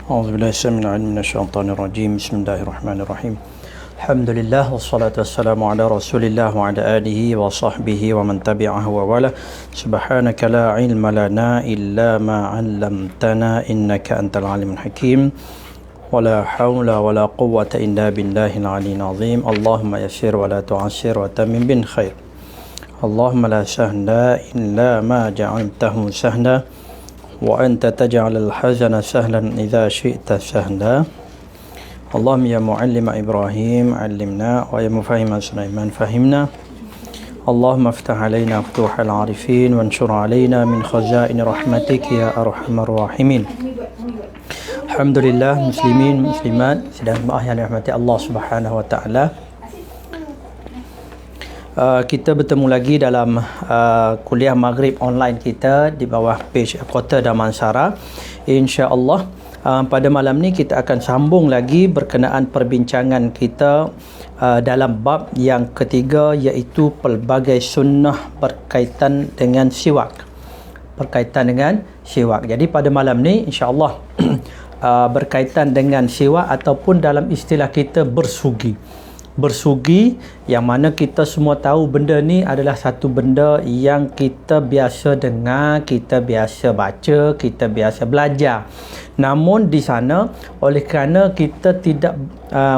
أعوذ بالله السميع العليم من الشيطان الرجيم. بسم الله الرحمن الرحيم. الحمد لله والصلاة والسلام على رسول الله وعلى آله وصحبه ومن تبعه ووالاه. سبحانك لا علم لنا إلا ما علمتنا إنك أنت العليم الحكيم. ولا حول ولا قوة إلا بالله العلي العظيم. اللهم يسر ولا تعسر وتمم بالخير. اللهم لا سهل إلا ما جعلته سهلا وأنت تجعل الحزن سهلا إذا شئت سهلا. اللهم يا معلم إبراهيم علمنا ويا مفهم سليمان فهمنا. اللهم افتح علينا فتوح العارفين وانشر علينا من خزائن رحمتك يا أرحم الراحمين. Alhamdulillah, muslimin, muslimat sedang jemaah yang dirahmati Allah Subhanahu wa taala. Kita bertemu lagi dalam kuliah maghrib online kita di bawah page Kota Damansara. Insya-Allah pada malam ni kita akan sambung lagi berkenaan perbincangan kita dalam bab yang ketiga, iaitu pelbagai sunnah berkaitan dengan siwak. Jadi pada malam ni insya-Allah berkaitan dengan siwak ataupun dalam istilah kita bersugi, yang mana kita semua tahu benda ni adalah satu benda yang kita biasa dengar, kita biasa baca, kita biasa belajar. Namun di sana, oleh kerana kita tidak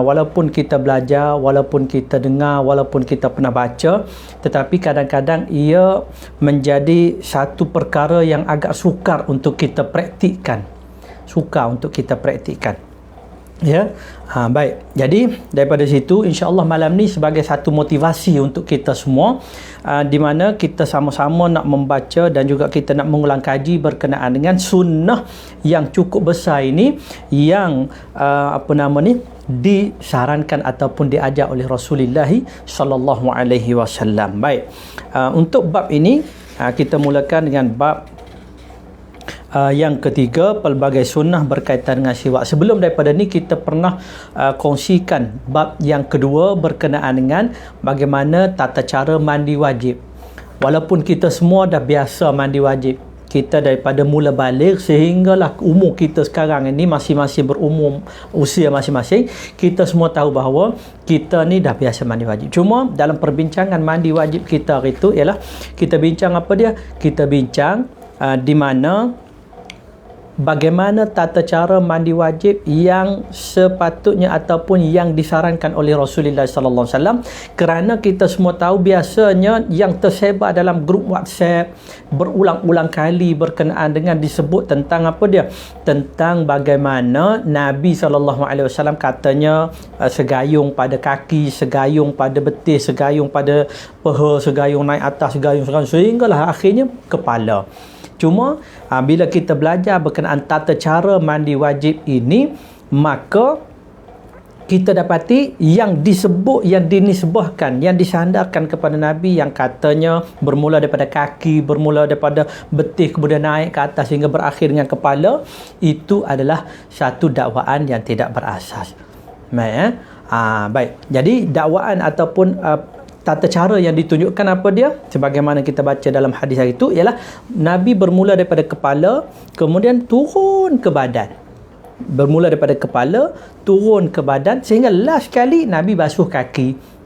walaupun kita belajar, walaupun kita dengar, walaupun kita pernah baca, tetapi kadang-kadang ia menjadi satu perkara yang agak sukar untuk kita praktikkan. Ya, baik. Jadi daripada situ, insya-Allah malam ni sebagai satu motivasi untuk kita semua, di mana kita sama-sama nak membaca dan juga kita nak mengulang kaji berkenaan dengan sunnah yang cukup besar ini, yang disarankan ataupun diajar oleh Rasulullah sallallahu alaihi wasallam. Baik. Untuk bab ini kita mulakan dengan bab yang ketiga, pelbagai sunnah berkaitan dengan siwak. Sebelum daripada ni kita pernah kongsikan bab yang kedua berkenaan dengan bagaimana tata cara mandi wajib. Walaupun kita semua dah biasa mandi wajib, kita daripada mula balik sehinggalah umur kita sekarang ini masing-masing berumur usia masing-masing, kita semua tahu bahawa kita ni dah biasa mandi wajib. Cuma dalam perbincangan mandi wajib kita hari itu ialah kita bincang apa dia? Kita bincang di mana bagaimana tata cara mandi wajib yang sepatutnya ataupun yang disarankan oleh Rasulullah sallallahu alaihi wasallam, kerana kita semua tahu biasanya yang tersebar dalam grup WhatsApp berulang-ulang kali berkenaan dengan disebut tentang apa dia? Tentang bagaimana Nabi sallallahu alaihi wasallam katanya segayung pada kaki, segayung pada betis, segayung pada peha, segayung naik atas, segayung sehinggalah akhirnya kepala. Cuma bila kita belajar berkenaan tata cara mandi wajib ini, maka kita dapati yang disebut, yang dinisbahkan, yang disandarkan kepada Nabi, yang katanya bermula daripada kaki, bermula daripada betis, kemudian naik ke atas hingga berakhir dengan kepala, itu adalah satu dakwaan yang tidak berasas. Baik, baik. Jadi dakwaan ataupun tata cara yang ditunjukkan apa dia? Sebagaimana kita baca dalam hadis hari itu ialah Nabi bermula daripada kepala, kemudian turun ke badan. Bermula daripada kepala, turun ke badan, sehingga last kali Nabi basuh kaki.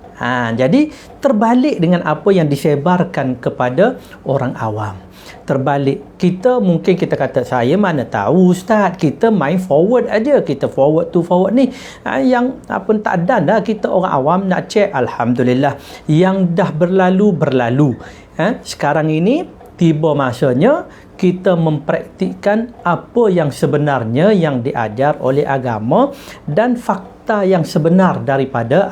Jadi terbalik dengan apa yang disebarkan kepada orang awam. Terbalik. Kita mungkin kita kata, saya mana tahu Ustaz, kita main forward aja, kita forward tu forward ni, yang apa tak ada dah, kita orang awam nak cek. Alhamdulillah, yang dah berlalu. Sekarang ini tiba masanya kita mempraktikkan apa yang sebenarnya yang diajar oleh agama dan fakta yang sebenar daripada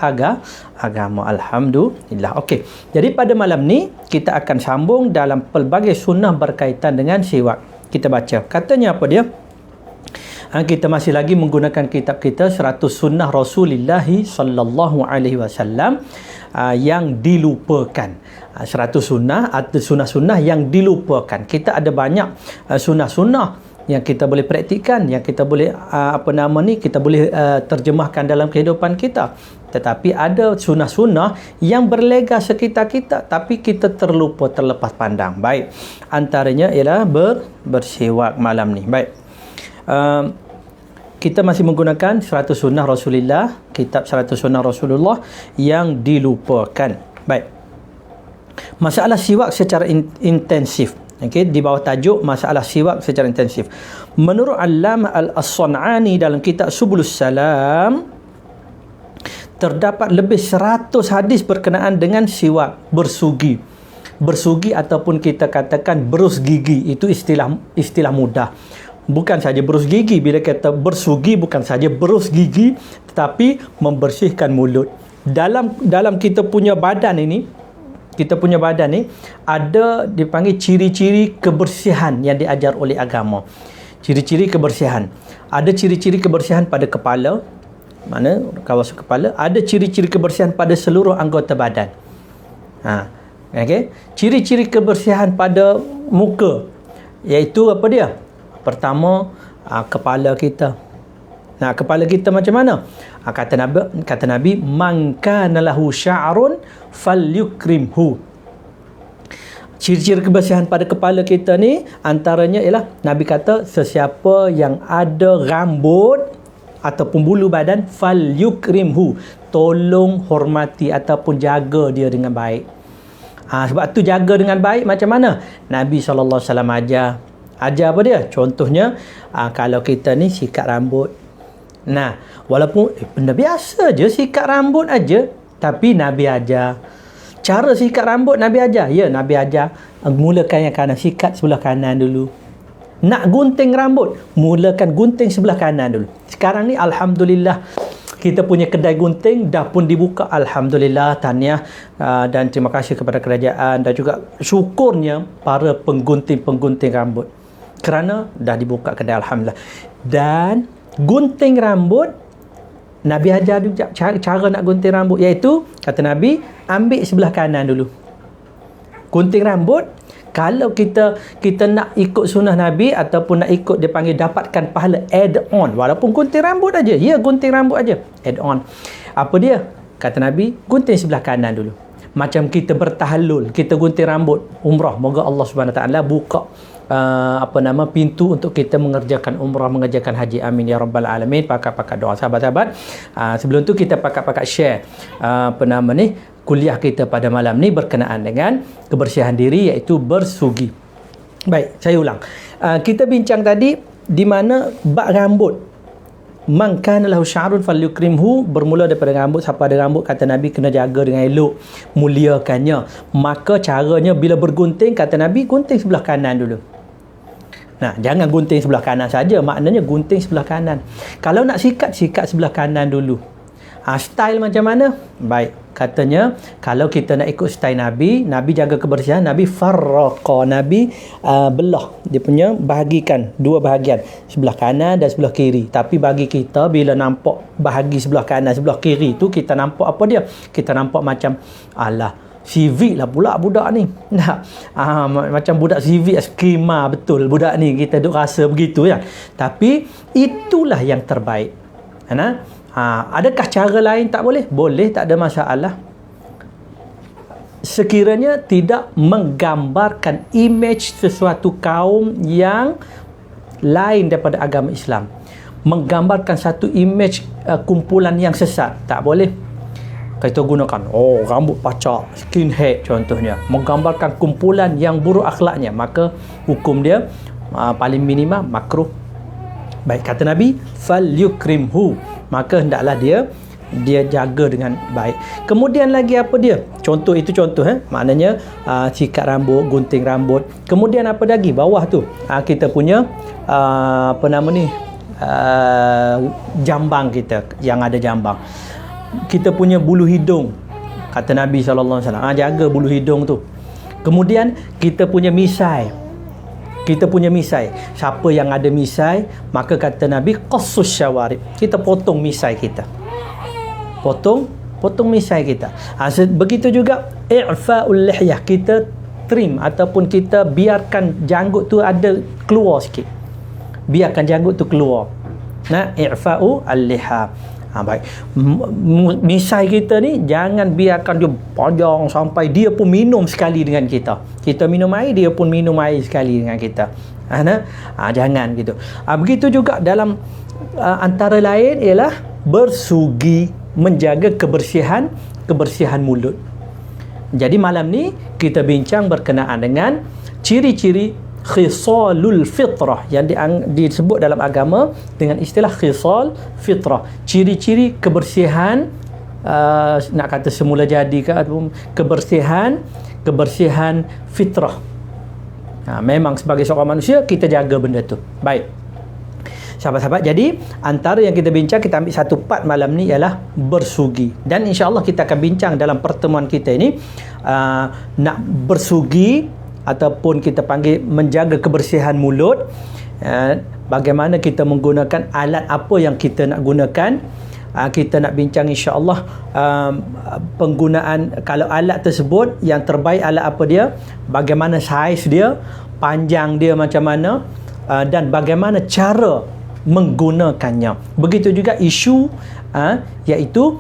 agama. Alhamdulillah. Okey. Jadi pada malam ni kita akan sambung dalam pelbagai sunnah berkaitan dengan siwak. Kita baca. Katanya apa dia? Kita masih lagi menggunakan kitab kita 100 sunnah Rasulullah sallallahu alaihi wasallam yang dilupakan. 100 sunnah atau sunnah-sunnah yang dilupakan. Kita ada banyak sunnah-sunnah yang kita boleh praktikkan, yang kita boleh kita boleh terjemahkan dalam kehidupan kita. Tetapi ada sunnah-sunnah yang berlega sekitar kita tapi kita terlepas pandang. Baik, antaranya ialah bersiwak malam ni. Baik, kita masih menggunakan 100 sunnah Rasulullah, kitab 100 sunnah Rasulullah yang dilupakan. Baik. Masalah siwak secara intensif. Okey, di bawah tajuk masalah siwak secara intensif. Menurut Allamah Al-As-San'ani dalam kitab Subulus Salam, terdapat lebih 100 hadis berkenaan dengan siwak, bersugi. Bersugi ataupun kita katakan berus gigi, itu istilah mudah. Bukan saja berus gigi, bila kata bersugi bukan saja berus gigi tetapi membersihkan mulut. Dalam kita punya badan ini, ada dipanggil ciri-ciri kebersihan yang diajar oleh agama. Ciri-ciri kebersihan. Ada ciri-ciri kebersihan pada kepala, mana kawasan kepala, ada ciri-ciri kebersihan pada seluruh anggota badan. Okey. Ciri-ciri kebersihan pada muka, iaitu apa dia? Pertama, kepala kita. Nah, kepala kita macam mana? Kata Nabi, man kana lahu sya'run falyukrimhu. Ciri-ciri kebersihan pada kepala kita ni antaranya ialah Nabi kata, sesiapa yang ada rambut ataupun bulu badan, falyukrimhu, tolong hormati ataupun jaga dia dengan baik. Sebab tu jaga dengan baik macam mana? Nabi SAW ajar apa dia? Contohnya, kalau kita ni sikat rambut. Nah, walaupun benda biasa je, sikat rambut aja, tapi Nabi ajar. Cara sikat rambut Nabi ajar. Ya, Nabi ajar mulakan yang kanan, sikat sebelah kanan dulu. Nak gunting rambut, mulakan gunting sebelah kanan dulu. Sekarang ni alhamdulillah kita punya kedai gunting dah pun dibuka. Alhamdulillah, tahniah dan terima kasih kepada kerajaan dan juga syukurnya para penggunting rambut, kerana dah dibuka kedai, alhamdulillah. Dan gunting rambut, Nabi ajar juga cara nak gunting rambut, iaitu kata Nabi, ambil sebelah kanan dulu. Gunting rambut, kalau kita nak ikut sunnah Nabi ataupun nak ikut, dia panggil dapatkan pahala add on, walaupun gunting rambut aja. Ya, gunting rambut aja, add on. Apa dia? Kata Nabi, gunting sebelah kanan dulu. Macam kita bertahallul, kita gunting rambut umrah, moga Allah Subhanahu Wa Taala buka pintu untuk kita mengerjakan umrah, mengerjakan haji. Amin ya rabbal alamin. Pakat-pakat doa sahabat-sahabat. Sebelum tu kita pakat-pakat share kuliah kita pada malam ni berkenaan dengan kebersihan diri, iaitu bersugi. Baik, saya ulang. Kita bincang tadi di mana bab rambut. Man kana lahu sya'run falyukrimhu, bermula daripada rambut. Siapa ada rambut, kata Nabi, kena jaga dengan elok, muliakannya. Maka caranya bila bergunting, kata Nabi, gunting sebelah kanan dulu. Nah, jangan gunting sebelah kanan saja, maknanya gunting sebelah kanan. Kalau nak sikat sebelah kanan dulu. Style macam mana? Baik, katanya kalau kita nak ikut style Nabi jaga kebersihan, Nabi farraqa, Nabi belah, dia punya bahagikan dua bahagian, sebelah kanan dan sebelah kiri. Tapi bagi kita, bila nampak bahagi sebelah kanan sebelah kiri tu, kita nampak apa dia? Kita nampak macam alah, CV lah pula budak ni. Nah, macam budak CV skema betul budak ni, kita duk rasa begitu ya. Tapi itulah yang terbaik. Adakah cara lain tak boleh? Boleh, tak ada masalah. Sekiranya tidak menggambarkan imej sesuatu kaum yang lain daripada agama Islam, menggambarkan satu imej kumpulan yang sesat, tak boleh. Kita gunakan rambut pacak, skinhead contohnya, menggambarkan kumpulan yang buruk akhlaknya, maka hukum dia paling minima makruh. Baik, kata Nabi, falyukrimhu, maka hendaklah dia jaga dengan baik. Kemudian lagi apa dia? Contoh itu contoh, maknanya sikat rambut, gunting rambut. Kemudian apa lagi? Bawah tu kita punya jambang kita, yang ada jambang. Kita punya bulu hidung, kata Nabi SAW, jaga bulu hidung tu. Kemudian kita punya misai. Siapa yang ada misai, maka kata Nabi, qassus syawarib, kita potong misai kita. Potong misai kita. Begitu juga i'fa'ul lihyah, kita trim ataupun kita biarkan janggut tu ada keluar sikit. Biarkan janggut tu keluar. I'fa'u al-liha. Baik. Misai kita ni jangan biarkan dia panjang sampai dia pun minum sekali dengan kita. Kita minum air, dia pun minum air sekali dengan kita. Jangan gitu. Begitu juga dalam antara lain ialah bersugi, menjaga kebersihan mulut. Jadi malam ni kita bincang berkenaan dengan ciri-ciri khisalul fitrah yang disebut dalam agama dengan istilah khisal fitrah. Ciri-ciri kebersihan, nak kata semula jadi ke ataupun kebersihan fitrah. Memang sebagai seorang manusia kita jaga benda tu. Baik, sahabat-sahabat, jadi antara yang kita bincang, kita ambil satu part malam ni ialah bersugi. Dan insya-Allah kita akan bincang dalam pertemuan kita ini nak bersugi ataupun kita panggil menjaga kebersihan mulut, bagaimana kita menggunakan alat apa yang kita nak gunakan. Kita nak bincang insya-Allah penggunaan, kalau alat tersebut yang terbaik alat apa dia, bagaimana saiz dia, panjang dia macam mana, dan bagaimana cara menggunakannya. Begitu juga isu iaitu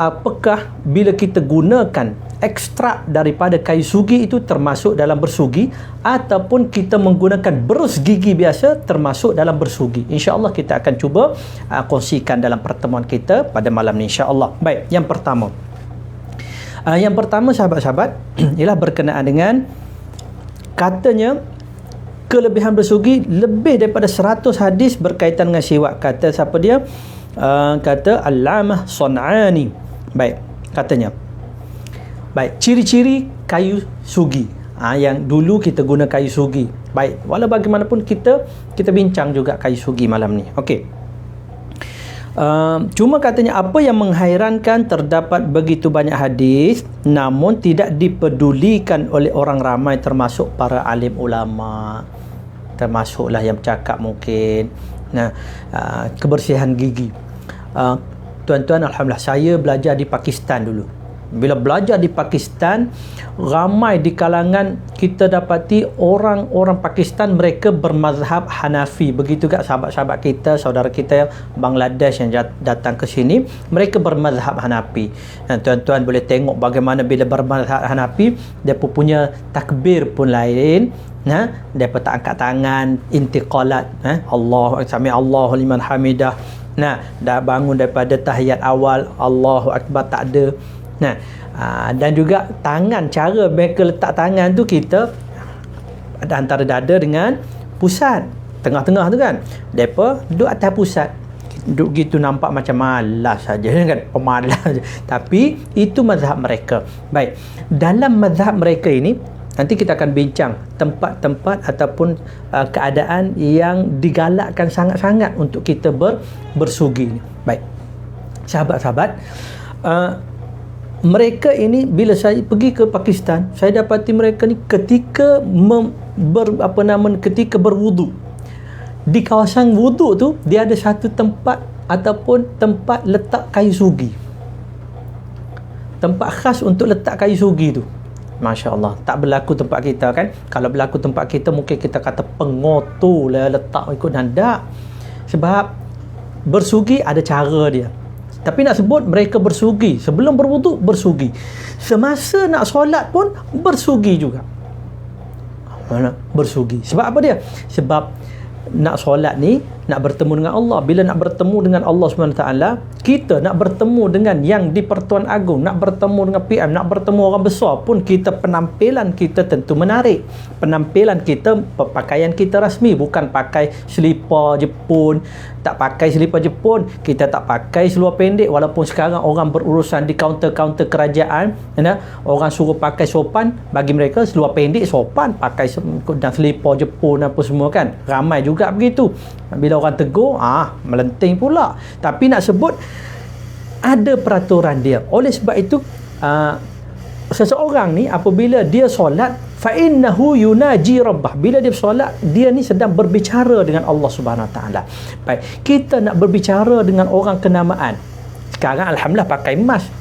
apakah bila kita gunakan ekstrak daripada kayu sugi itu termasuk dalam bersugi, ataupun kita menggunakan berus gigi biasa termasuk dalam bersugi. InsyaAllah kita akan cuba kongsikan dalam pertemuan kita pada malam ni, insyaAllah. Baik, yang pertama sahabat-sahabat ialah berkenaan dengan, katanya kelebihan bersugi lebih daripada 100 hadis berkaitan dengan siwak. Kata siapa dia? Kata Al-Allamah San'ani. Baik, katanya, baik, ciri-ciri kayu sugi. Yang dulu kita guna kayu sugi. Baik, walau bagaimanapun kita bincang juga kayu sugi malam ni. Okey. Cuma katanya apa yang menghairankan, terdapat begitu banyak hadis namun tidak dipedulikan oleh orang ramai, termasuk para alim ulama, termasuklah yang bercakap mungkin. Kebersihan gigi. Tuan-tuan, alhamdulillah saya belajar di Pakistan dulu. Bila belajar di Pakistan, ramai di kalangan kita dapati orang-orang Pakistan mereka bermazhab Hanafi. Begitu juga sahabat-sahabat kita, saudara kita yang Bangladesh yang datang ke sini, mereka bermazhab Hanafi. Dan tuan-tuan boleh tengok bagaimana bila bermazhab Hanafi, dia punya takbir pun lain. Mereka tak angkat tangan, intiqalat, Allahu Akbar, Allahu liman hamidah. Dah bangun daripada tahiyat awal, Allahu Akbar, tak ada. Dan juga tangan, cara mereka letak tangan tu, kita ada antara dada dengan pusat, tengah-tengah tu kan, mereka duduk atas pusat, duduk gitu nampak macam malas saja kan, pemalas. Tapi itu mazhab mereka. Baik, dalam mazhab mereka ini nanti kita akan bincang tempat-tempat ataupun keadaan yang digalakkan sangat-sangat untuk kita bersugi. Baik, sahabat-sahabat, mereka ini bila saya pergi ke Pakistan, saya dapati mereka ni ketika ketika berwuduk, di kawasan wuduk tu dia ada satu tempat ataupun tempat letak kayu sugi, tempat khas untuk letak kayu sugi tu. Masya Allah, tak berlaku tempat kita kan. Kalau berlaku tempat kita mungkin kita kata pengotor lah letak ikut nanda. Sebab bersugi ada cara dia. Tapi nak sebut mereka bersugi, sebelum berwuduk bersugi, semasa nak solat pun bersugi juga. Bersugi. Sebab apa dia? Sebab nak solat ni nak bertemu dengan Allah. Bila nak bertemu dengan Allah SWT, kita nak bertemu dengan yang di Pertuan Agong, nak bertemu dengan PM, nak bertemu orang besar pun, kita penampilan kita tentu menarik. Penampilan kita, pakaian kita rasmi, bukan pakai selipar Jepun. Tak pakai selipar Jepun, kita tak pakai seluar pendek. Walaupun sekarang orang berurusan di kaunter-kaunter kerajaan, orang suruh pakai sopan, bagi mereka seluar pendek sopan, pakai dan selipar Jepun apa semua kan, ramai juga begitu. Bila orang tegur, melenting pula. Tapi nak sebut ada peraturan dia. Oleh sebab itu seseorang ni apabila dia solat, fa innahu yunaji rabbah, bila dia solat dia ni sedang berbicara dengan Allah Subhanahu Wa Taala. Baik, kita nak berbicara dengan orang kenamaan. Sekarang alhamdulillah pakai mask.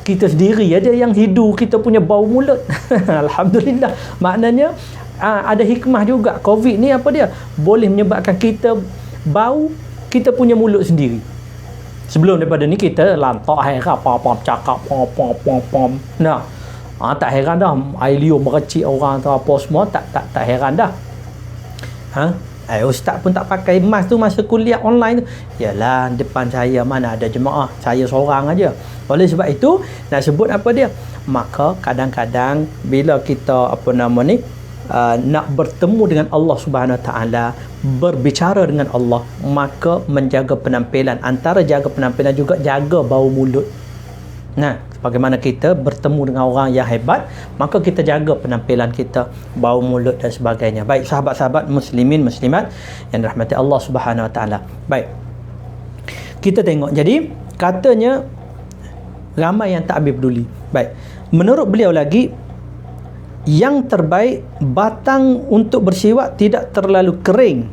Kita sendiri ada yang hidu kita punya bau mulut. Alhamdulillah. Maknanya ada hikmah juga. Covid ni apa dia? Boleh menyebabkan kita bau kita punya mulut sendiri. Sebelum daripada ni kita lantak heran apa-apa cakap pom. Tak heran dah air liur mercik orang atau apa semua, tak heran dah. Ustaz pun tak pakai mask tu masa kuliah online tu. Yalah, depan saya mana ada jemaah, saya seorang aja. Oleh sebab itu, nak sebut apa dia? Maka kadang-kadang bila kita nak bertemu dengan Allah Subhanahu Wa Taala, berbicara dengan Allah, maka menjaga penampilan, antara jaga penampilan juga jaga bau mulut. Nah, bagaimana kita bertemu dengan orang yang hebat, maka kita jaga penampilan kita, bau mulut dan sebagainya. Baik, sahabat-sahabat muslimin muslimat yang dirahmati Allah Subhanahu Wa Taala. Baik, kita tengok, jadi katanya ramai yang tak ambil peduli. Baik, menurut beliau lagi, yang terbaik batang untuk bersiwak tidak terlalu kering.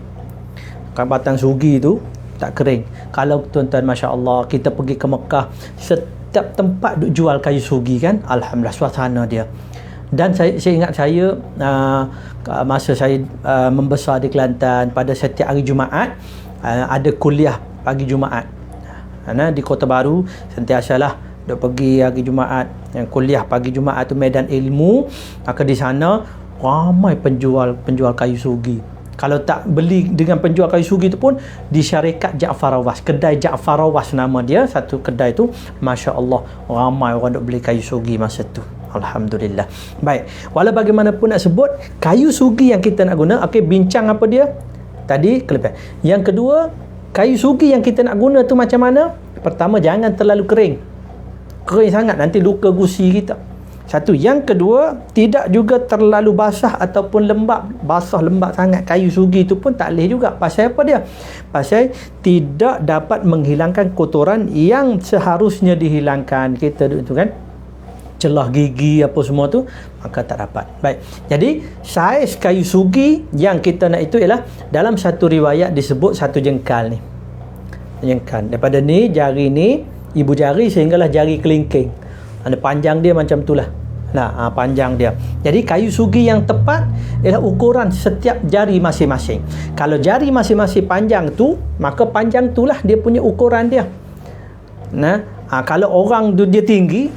Kan batang sugi tu tak kering. Kalau tuan-tuan, Masya Allah, kita pergi ke Mekah, setiap tempat duk jual kayu sugi kan, alhamdulillah suasana dia. Dan saya ingat masa saya membesar di Kelantan, pada setiap hari Jumaat ada kuliah pagi Jumaat di Kota Baru. Sentiasalah duk pergi hari Jumaat, yang kuliah pagi Jumaat tu medan ilmu. Maka di sana ramai penjual kayu sugi. Kalau tak beli dengan penjual kayu sugi tu pun di syarikat Jaafar Awas, kedai Jaafar Awas nama dia, satu kedai tu, Masya Allah, ramai orang duk beli kayu sugi masa tu. Alhamdulillah. Baik, walau bagaimanapun nak sebut, kayu sugi yang kita nak guna, okey, bincang apa dia tadi, kelebihan. Yang kedua, kayu sugi yang kita nak guna tu macam mana? Pertama, jangan terlalu kering sangat, nanti luka gusi kita. Satu. Yang kedua, tidak juga terlalu basah ataupun lembab. Basah lembab sangat kayu sugi tu pun tak boleh juga. Pasal apa dia? Pasal tidak dapat menghilangkan kotoran yang seharusnya dihilangkan. Kita tu kan, celah gigi apa semua tu, maka tak dapat. Baik, jadi saiz kayu sugi yang kita nak itu ialah dalam satu riwayat disebut satu jengkal ni. Jengkal. Daripada ni, jari ni, ibu jari sehinggalah jari kelingking. Ada panjang dia macam itulah. Panjang dia. Jadi kayu sugi yang tepat ialah ukuran setiap jari masing-masing. Kalau jari masing-masing panjang tu, maka panjang itulah dia punya ukuran dia. Kalau orang tu dia tinggi,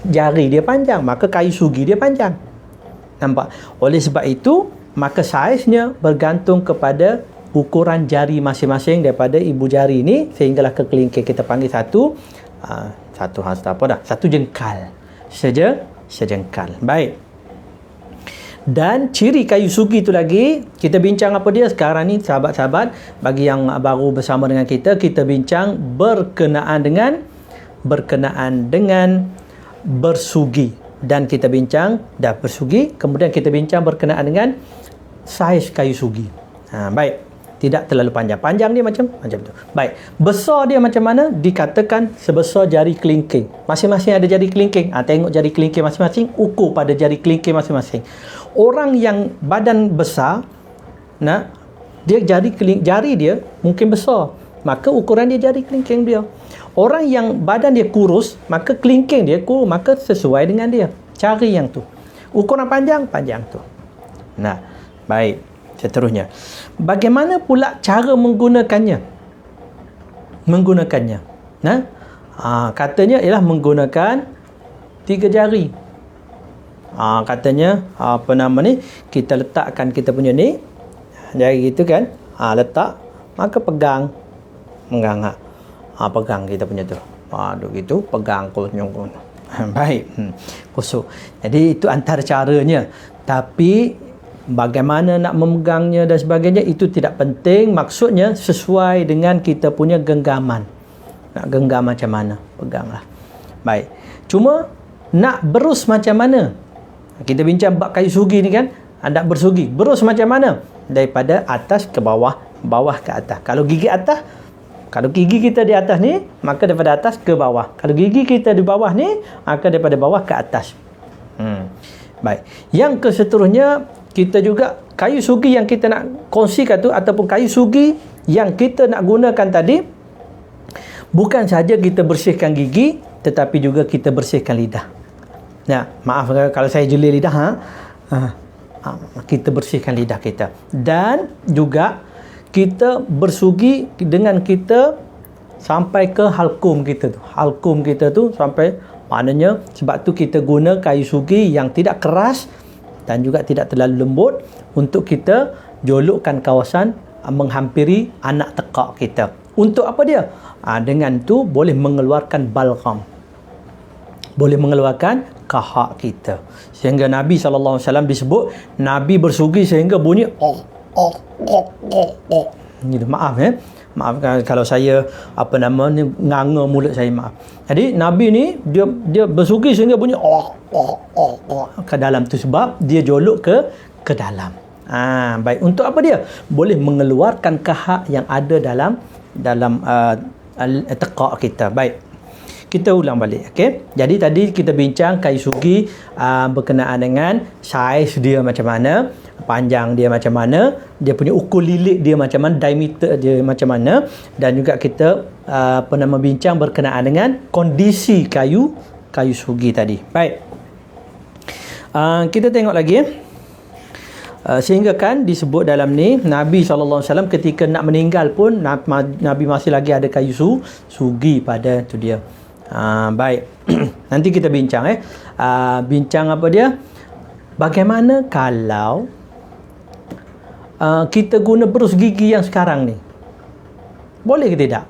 jari dia panjang, maka kayu sugi dia panjang. Nampak? Oleh sebab itu, maka saiznya bergantung kepada ukuran jari masing-masing daripada ibu jari ni sehinggalah ke kelingking. Kita panggil satu jengkal. Sejengkal. Baik. Dan ciri kayu sugi tu lagi, kita bincang apa dia sekarang ni, sahabat-sahabat. Bagi yang baru bersama dengan kita bincang berkenaan dengan bersugi. Dan kita bincang dah bersugi, kemudian kita bincang berkenaan dengan saiz kayu sugi. Baik. Tidak terlalu panjang. Panjang dia macam tu. Baik. Besar dia macam mana? Dikatakan sebesar jari kelingking. Masing-masing ada jari kelingking. Tengok jari kelingking masing-masing, ukur pada jari kelingking masing-masing. Orang yang badan besar, dia jari dia mungkin besar, maka ukuran dia jari kelingking dia. Orang yang badan dia kurus, maka kelingking dia kurus, maka sesuai dengan dia. Cari yang tu. Ukuran panjang tu. Baik. Seterusnya, bagaimana pula cara menggunakannya? Katanya ialah menggunakan 3 jari. Katanya kita letakkan kita punya ni jari gitu kan, letak, maka pegang kita punya tu. Gitu pegang konyong. Baik. Kusuk. Jadi itu antara caranya. Tapi bagaimana nak memegangnya dan sebagainya itu tidak penting. Maksudnya sesuai dengan kita punya genggaman. Nak genggam macam mana, peganglah. Baik. Cuma nak berus macam mana? Kita bincang bab kayu sugi ni kan. Nak bersugi, berus macam mana? Daripada atas ke bawah, bawah ke atas. Kalau gigi kita di atas ni, maka daripada atas ke bawah. Kalau gigi kita di bawah ni, maka daripada bawah ke atas. Baik. Yang keseterusnya, kita juga kayu sugi yang kita nak kongsikan tu, ataupun kayu sugi yang kita nak gunakan tadi, bukan saja kita bersihkan gigi, tetapi juga kita bersihkan lidah. Maaf kalau saya jeli lidah, kita bersihkan lidah kita. Dan juga kita bersugi dengan kita sampai ke halkum kita tu. Halkum kita tu sampai, maknanya sebab tu kita guna kayu sugi yang tidak keras dan juga tidak terlalu lembut untuk kita jolokkan kawasan menghampiri anak tekak kita. Untuk apa dia? Dengan tu boleh mengeluarkan balgham, boleh mengeluarkan kahak kita. Sehingga Nabi SAW disebut Nabi bersugi sehingga bunyi gitu. Maaf maaf kalau saya nganga mulut saya, maaf. Jadi Nabi ni dia bersugi sehingga bunyi ke dalam tu, sebab dia jolok ke dalam. Baik, untuk apa dia? Boleh mengeluarkan kahak yang ada dalam tekak kita. Baik, kita ulang balik. Okey, jadi tadi kita bincang kayu sugi berkenaan dengan saiz dia macam mana, panjang dia macam mana, dia punya ukur lilit dia macam mana, diameter dia macam mana, dan juga kita pernah bincang berkenaan dengan kondisi kayu sugi tadi. Baik, kita tengok lagi. Sehingga kan disebut dalam ni Nabi SAW ketika nak meninggal pun Nabi masih lagi ada kayu sugi pada tu dia. Baik. Nanti kita bincang bincang apa dia, bagaimana kalau kita guna berus gigi yang sekarang ni, boleh ke tidak?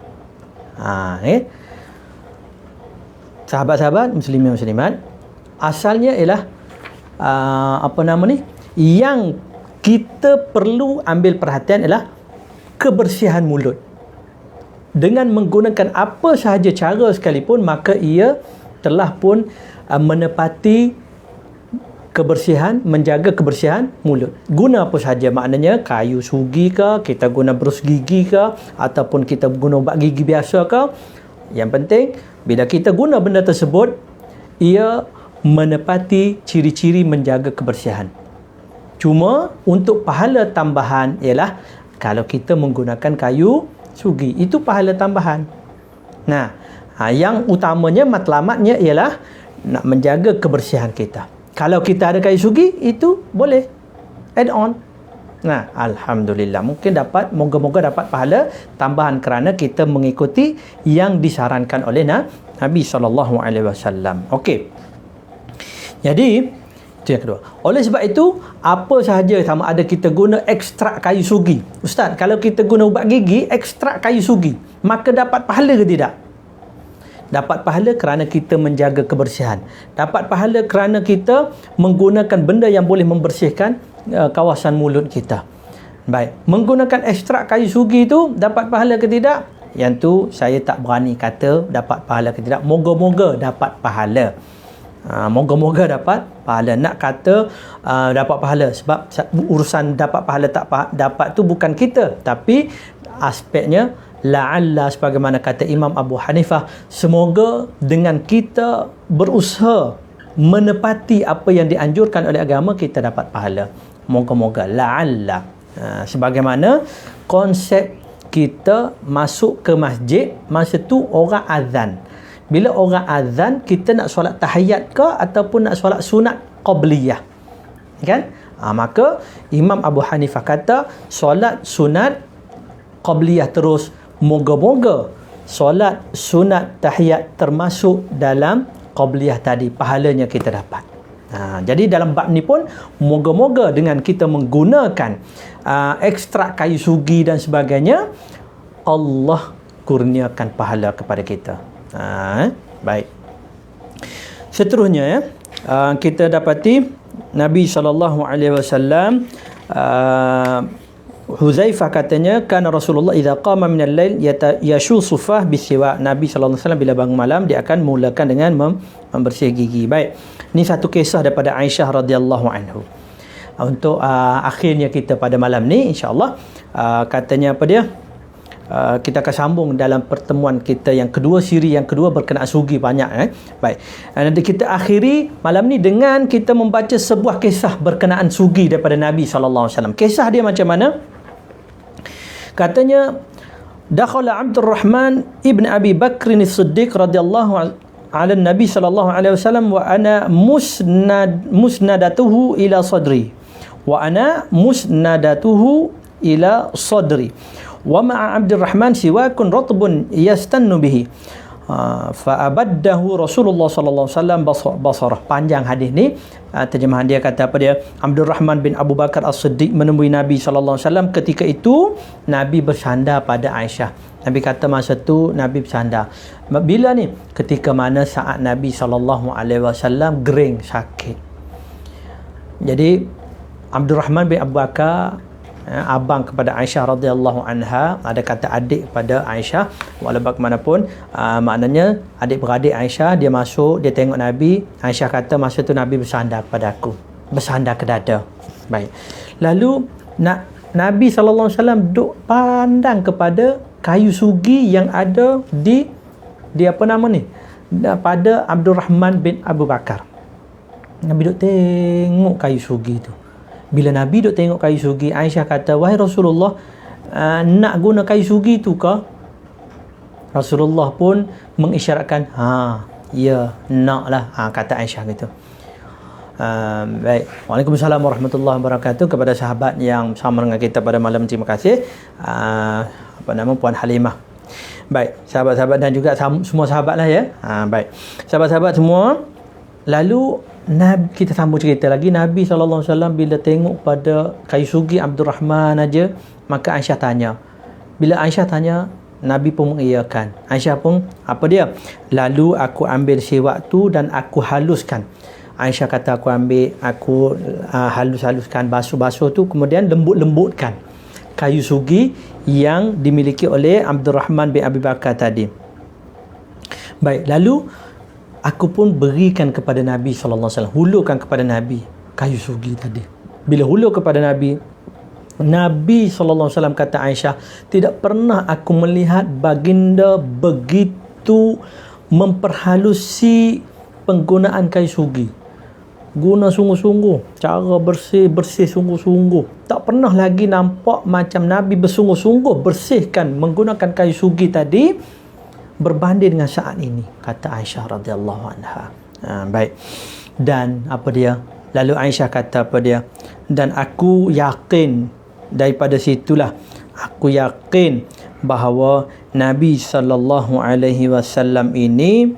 Sahabat-sahabat muslimin muslimat, asalnya ialah yang kita perlu ambil perhatian ialah kebersihan mulut. Dengan menggunakan apa sahaja cara sekalipun, maka ia telah pun menepati kebersihan, menjaga kebersihan mulut. Guna apa sahaja, maknanya kayu sugi ke, kita guna berus gigi ke, ataupun kita guna ubat gigi biasa ke, yang penting bila kita guna benda tersebut, ia menepati ciri-ciri menjaga kebersihan. Cuma untuk pahala tambahan ialah kalau kita menggunakan kayu sugi, itu pahala tambahan. Yang utamanya, matlamatnya ialah nak menjaga kebersihan kita. Kalau kita ada kayu sugi, itu boleh add on. Alhamdulillah, mungkin moga-moga dapat pahala tambahan kerana kita mengikuti yang disarankan oleh Nabi SAW. Okey, jadi itu yang kedua. Oleh sebab itu, apa sahaja, sama ada kita guna ekstrak kayu sugi. Ustaz, kalau kita guna ubat gigi ekstrak kayu sugi, maka dapat pahala ke tidak? Dapat pahala kerana kita menjaga kebersihan. Dapat pahala kerana kita menggunakan benda yang boleh membersihkan kawasan mulut kita. Baik, menggunakan ekstrak kayu sugi itu dapat pahala ke tidak? Yang tu saya tak berani kata dapat pahala ke tidak. Moga-moga dapat pahala. Moga-moga dapat pahala. Nak kata dapat pahala, sebab urusan dapat pahala tak dapat tu bukan kita, tapi aspeknya la'alla, sebagaimana kata Imam Abu Hanifah, semoga dengan kita berusaha menepati apa yang dianjurkan oleh agama, kita dapat pahala. Moga-moga, la'alla. Sebagaimana konsep kita masuk ke masjid, masa tu orang azan. Bila orang azan, kita nak solat tahiyat ke ataupun nak solat sunat qabliyah, kan? Maka Imam Abu Hanifah kata solat sunat qabliyah terus. Moga-moga solat sunat tahiyat termasuk dalam qabliyah tadi, pahalanya kita dapat. Jadi dalam bab ni pun, moga-moga dengan kita menggunakan ekstrak kayu sugi dan sebagainya, Allah kurniakan pahala kepada kita. Baik. Seterusnya kita dapati Nabi SAW, Huzaifah katanya, kana Rasulullah idza qama min al-lail yashu sufah bisiwak. Nabi SAW bila bangun malam, dia akan mulakan dengan membersih gigi. Baik. Ini satu kisah daripada Aisyah radhiyallahu anhu. Untuk akhirnya kita pada malam ni, insya-Allah, katanya apa dia? Kita akan sambung dalam pertemuan kita yang kedua, siri yang kedua berkenaan sugi banyak. Baik. Nanti kita akhiri malam ni dengan kita membaca sebuah kisah berkenaan sugi daripada Nabi SAW. Kisah dia macam mana? Katanya, dakhala Abdurrahman ibn Abi Bakr as-Siddiq radhiyallahu ala Nabi sallallahu alaihi wasallam wa ana musnadatuhu ila sadri. Wa ana musnadatuhu ila sadri. Wa ma'a Abdurrahman siwakun ratbun yastannu bihi. Fa'abaddahu Rasulullah sallallahu alaihi wasallam basarah. Panjang hadis ni, terjemahan dia kata apa dia, Abdul Rahman bin Abu Bakar As-Siddiq menemui Nabi sallallahu alaihi wasallam. Ketika itu Nabi bersandar pada Aisyah. Nabi kata masa tu Nabi bersandar. Bila ni? Ketika mana saat Nabi sallallahu alaihi wasallam gering sakit. Jadi Abdul Rahman bin Abu Bakar, abang kepada Aisyah radhiyallahu anha, ada kata adik pada Aisyah, walau bagaimanapun maknanya adik-beradik Aisyah. Dia masuk, dia tengok Nabi. Aisyah kata masa tu Nabi bersandar kepada aku, bersandar ke dada. Baik. Lalu Nabi SAW duk pandang kepada kayu sugi yang ada di apa nama ni, pada Abdul Rahman bin Abu Bakar. Nabi duk tengok kayu sugi tu. Bila Nabi duk tengok kayu sugi, Aisyah kata, wahai Rasulullah, nak guna kayu sugi tu ke? Rasulullah pun mengisyaratkan, ya, nak lah, kata Aisyah gitu. Baik. Waalaikumsalam warahmatullahi wabarakatuh. Kepada sahabat yang sama dengan kita pada malam, terima kasih. Puan Halimah. Baik, sahabat-sahabat dan juga semua sahabat lah ya. Baik. Sahabat-sahabat semua, lalu kita sambung cerita lagi. Nabi SAW bila tengok pada kayu sugi Abdul Rahman aja, maka Aisyah tanya. Bila Aisyah tanya, Nabi pun mengiyakan. Aisyah pun apa dia? Lalu aku ambil siwak tu dan aku haluskan. Aisyah kata aku halus-haluskan, basuh-basuh tu, kemudian lembut-lembutkan kayu sugi yang dimiliki oleh Abdul Rahman bin Abi Bakar tadi. Baik, lalu aku pun berikan kepada Nabi SAW, hulurkan kepada Nabi kayu sugi tadi. Bila hulur kepada Nabi SAW kata Aisyah, tidak pernah aku melihat baginda begitu memperhalusi penggunaan kayu sugi. Guna sungguh-sungguh, cara bersih sungguh-sungguh. Tak pernah lagi nampak macam Nabi bersungguh-sungguh bersihkan menggunakan kayu sugi tadi berbanding dengan saat ini, kata Aisyah radhiyallahu anha. Baik. Dan apa dia? Lalu Aisyah kata apa dia? Dan aku yakin, daripada situlah aku yakin bahawa Nabi sallallahu alaihi wasallam ini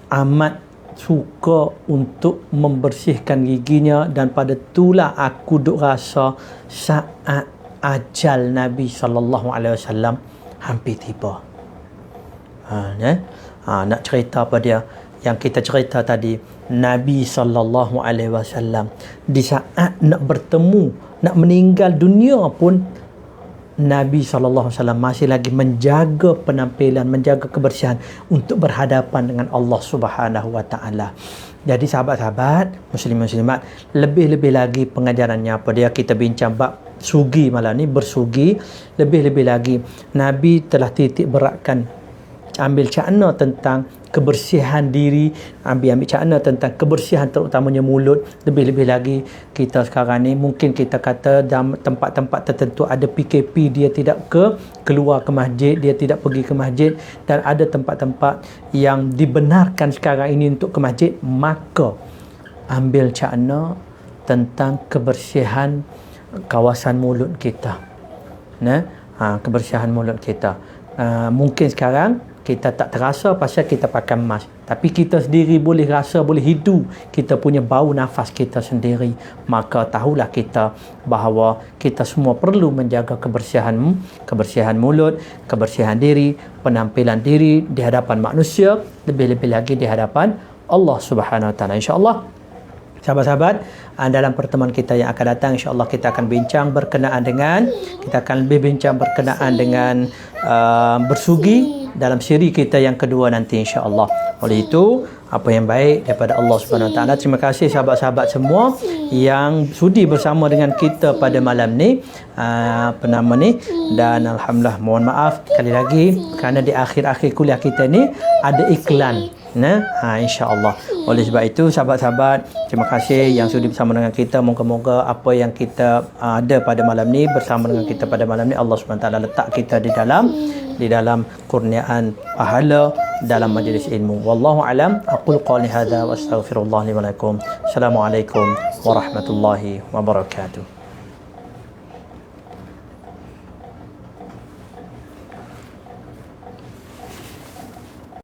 amat suka untuk membersihkan giginya, dan pada itulah aku duk rasa saat ajal Nabi sallallahu alaihi wasallam hampir tiba. Nak cerita apa dia yang kita cerita tadi, Nabi sallallahu alaihi wasallam di saat nak bertemu, nak meninggal dunia pun Nabi sallallahu alaihi wasallam masih lagi menjaga penampilan, menjaga kebersihan untuk berhadapan dengan Allah Subhanahu wa taala. Jadi sahabat-sahabat, muslim-muslimat, lebih-lebih lagi pengajarannya apa dia, kita bincang bab sugi malam ni, bersugi. Lebih-lebih lagi Nabi telah titik beratkan, ambil cakna tentang kebersihan diri, ambil cakna tentang kebersihan terutamanya mulut. Lebih-lebih lagi kita sekarang ni mungkin kita kata dalam tempat-tempat tertentu ada PKP, dia tidak keluar ke masjid, dia tidak pergi ke masjid, dan ada tempat-tempat yang dibenarkan sekarang ini untuk ke masjid, maka ambil cakna tentang kebersihan kawasan mulut kita. Kebersihan mulut kita. Mungkin sekarang kita tak terasa pasal kita pakai mask, tapi kita sendiri boleh rasa, boleh hidu kita punya bau nafas kita sendiri. Maka tahulah kita bahawa kita semua perlu menjaga kebersihan mulut, kebersihan diri, penampilan diri di hadapan manusia, lebih-lebih lagi di hadapan Allah Subhanahu wa taala. Insya-Allah sahabat-sahabat, dalam pertemuan kita yang akan datang, insya-Allah kita akan bincang berkenaan dengan bersugi dalam siri kita yang kedua nanti, insya-Allah. Oleh itu, apa yang baik daripada Allah Subhanahu wa taala. Terima kasih sahabat-sahabat semua yang sudi bersama dengan kita pada malam ni, dan alhamdulillah, mohon maaf sekali lagi kerana di akhir-akhir kuliah kita ni ada iklan. InsyaAllah. Oleh sebab itu sahabat-sahabat, terima kasih yang sudi bersama dengan kita. Moga-moga apa yang kita ada pada malam ni, bersama dengan kita pada malam ni, Allah SWT letak kita di dalam kurniaan pahala dalam majlis ilmu. Wallahu alam. Aqul qali hadza wa astaghfirullah li wa lakum. Assalamualaikum warahmatullahi wabarakatuh.